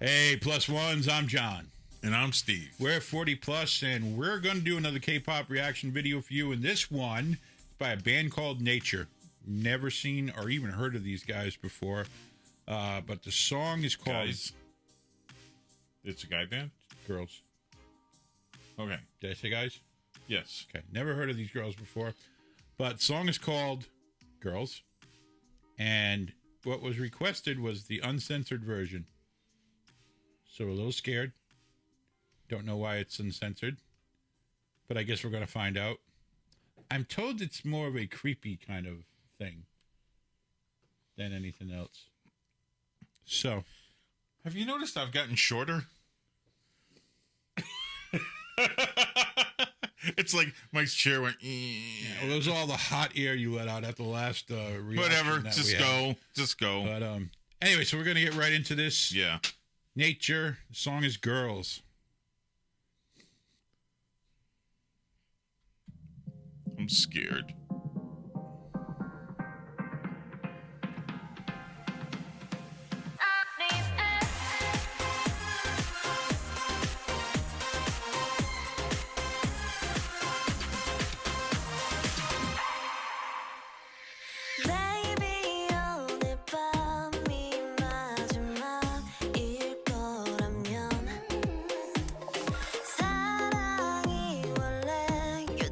Hey, plus ones, I'm John. And I'm Steve. We're 40 plus, and we're going to do another K-pop reaction video for you. And this one is by a band called Nature. Never seen or even heard of these guys before. But the song is called... Guys. It's a guy band? Girls. Okay. Did I say guys? Yes. Okay. Never heard of these girls before. But the song is called Girls. And what was requested was the uncensored version. So we're a little scared. Don't know why it's uncensored. But I guess we're going to find out. I'm told it's more of a creepy kind of thing than anything else. So. Have you noticed I've gotten shorter? It's like my chair went. Yeah, well, it was all the hot air you let out at the last reaction. Whatever, just go. But anyway, so we're gonna get right into this. Yeah. Nature. The song is Girls. I'm scared.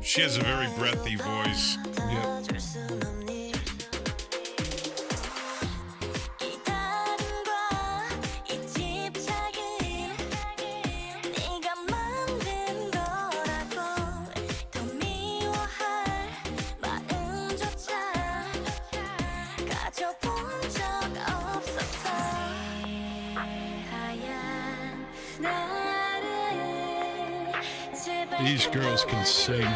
She has a very breathy voice. Yep. These girls can sing.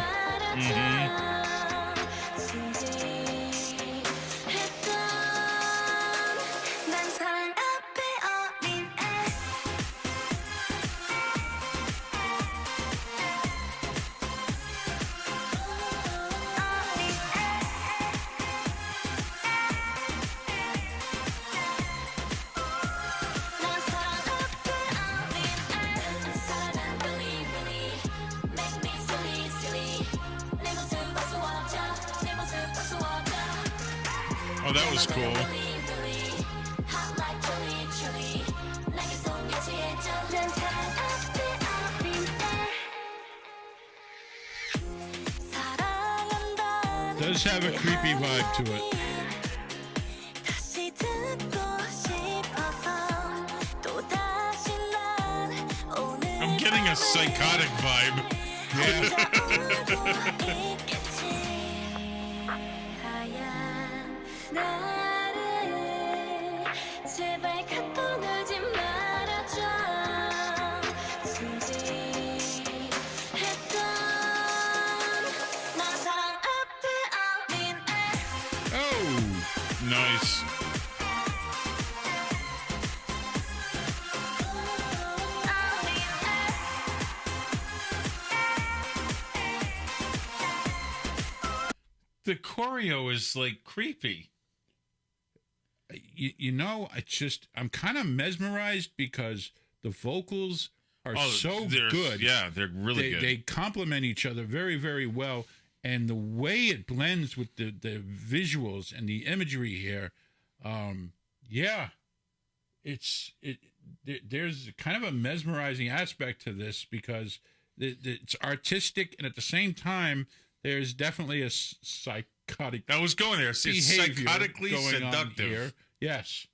Oh, that was cool. Does have a creepy vibe to it. I'm getting a psychotic vibe. Yeah. Nice. The choreo is like creepy. You know, I'm kind of mesmerized because the vocals are so good. Yeah, they're really good. They complement each other very, very well. And the way it blends with the visuals and the imagery here, there's kind of a mesmerizing aspect to this because it's artistic, and at the same time, there's definitely a psychotic. I was going there. See, psychotically seductive. Here. Yes,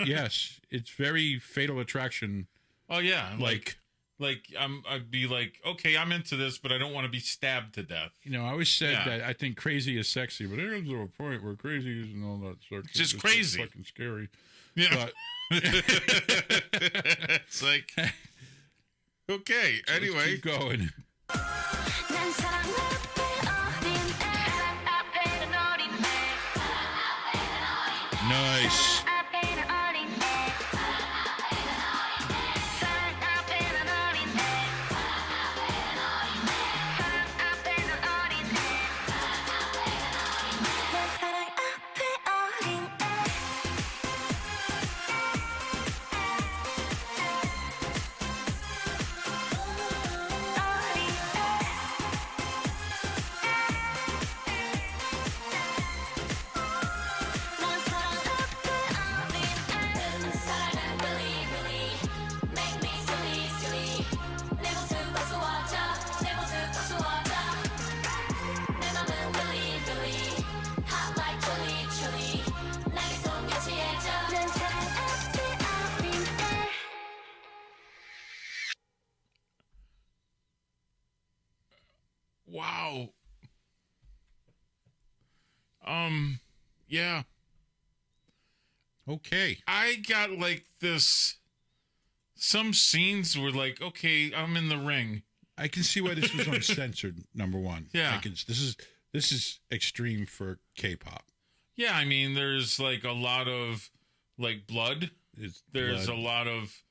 yes, it's very Fatal Attraction. Oh yeah, I'd be like, okay, I'm into this, but I don't want to be stabbed to death. You know, I always said that I think crazy is sexy, but there's a point where crazy is and all that sort of It's just crazy. It's fucking scary. Yeah. But it's like, okay, so anyway. Keep going. Nice. Wow. Yeah. Okay. I got like this. Some scenes were like, okay, I'm in the ring. I can see why this was uncensored. Number one. Yeah. This is extreme for K-pop. Yeah, I mean, there's like a lot of like blood. There's a lot of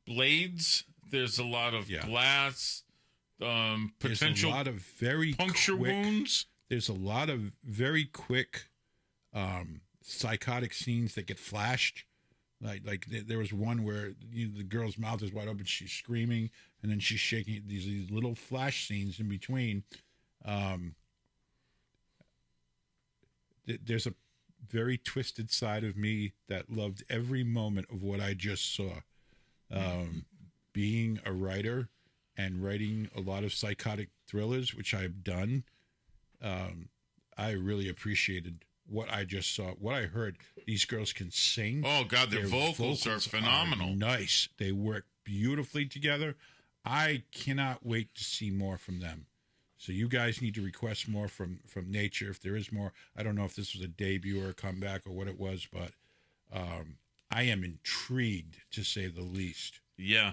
blades. There's a lot of glass. Potential. There's a lot of very puncture quick wounds. There's a lot of very quick, psychotic scenes that get flashed. Like there was one where the girl's mouth is wide open, she's screaming, and then she's shaking. These little flash scenes in between. There's a very twisted side of me that loved every moment of what I just saw. Being a writer and writing a lot of psychotic thrillers, which I've done, I really appreciated what I just saw, what I heard. These girls can sing. Oh, God, their vocals are phenomenal. Nice. They work beautifully together. I cannot wait to see more from them. So you guys need to request more from Nature. If there is more, I don't know if this was a debut or a comeback or what it was, but I am intrigued, to say the least. Yeah.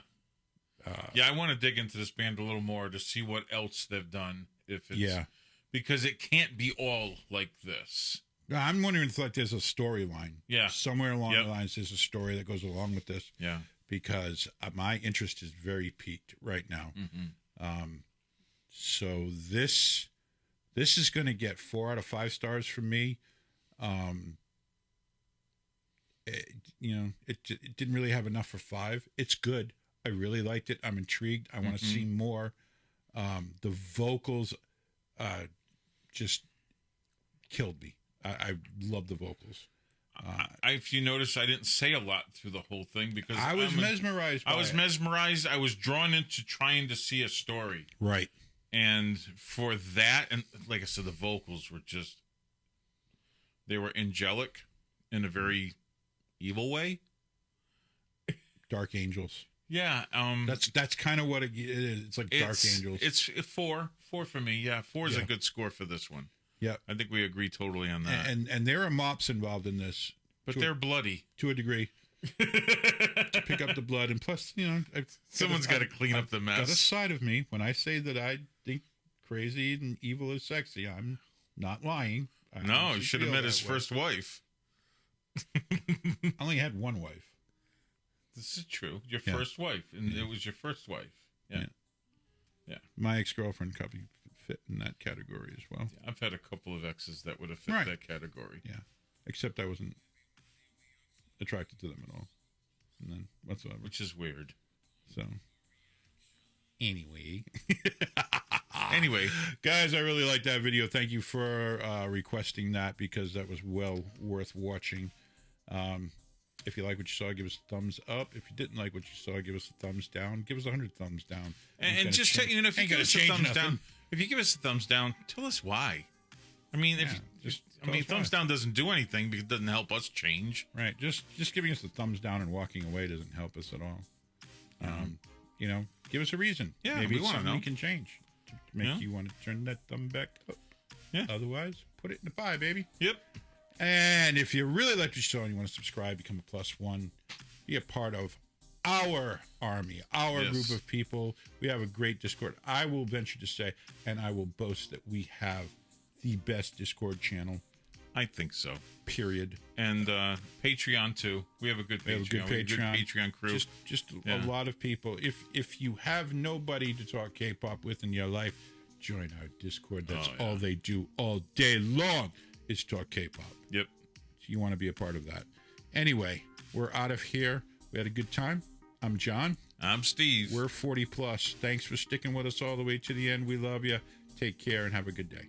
I want to dig into this band a little more to see what else they've done. Because it can't be all like this. I'm wondering if there's a storyline. Yeah. Somewhere along the lines, there's a story that goes along with this. Yeah. Because my interest is very piqued right now. Mm-hmm. So this is going to get 4 out of 5 stars from me. It didn't really have enough for 5. It's good. I really liked it. I'm intrigued. I want to see more. The vocals just killed me. I love the vocals. If you notice, I didn't say a lot through the whole thing because I was mesmerized. I was mesmerized. I was drawn into trying to see a story. Right. And for that, and like I said, the vocals were they were angelic in a very evil way. Dark Angels. Yeah. That's kind of what it is. It's like Dark Angels. It's 4 for me. Yeah. 4 is a good score for this one. Yeah. I think we agree totally on that. And there are mops involved in this. But they're bloody. To a degree. To pick up the blood. And plus, someone's got to clean up the mess. Got a side of me. When I say that I think crazy and evil is sexy, I'm not lying. No, you should have met his first wife. I only had one wife. This is true. Your first wife. And it was your first wife. Yeah. My ex-girlfriend probably fit in that category as well. Yeah, I've had a couple of exes that would have fit that category. Yeah. Except I wasn't attracted to them at all. And then whatsoever. Which is weird. So anyway. Anyway, guys, I really liked that video. Thank you for requesting that, because that was well worth watching. If you like what you saw, give us a thumbs up. If you didn't like what you saw, give us a thumbs down. Give us 100 thumbs down. And just if you give us a thumbs down, if you give us a thumbs down, tell us why. I mean, thumbs down doesn't do anything because it doesn't help us change. Right. Just giving us a thumbs down and walking away doesn't help us at all. Give us a reason. Yeah, maybe we it's something know. we can change to make you want to turn that thumb back up. Yeah. Otherwise, put it in the pie, baby. Yep. And if you really like what you saw and you want to subscribe, become a +1, be a part of our army, our group of people. We have a great Discord. I will venture to say, and I will boast, that we have the best Discord channel. I think so. Period. And Patreon too. We have a good Patreon. We have a good Patreon crew. Just a lot of people. If you have nobody to talk K-pop with in your life, join our Discord. That's all they do all day long is talk K-pop. Yep. So you want to be a part of that. Anyway, we're out of here. We had a good time. I'm John. I'm Steve. We're 40+. Thanks for sticking with us all the way to the end. We love you. Take care and have a good day.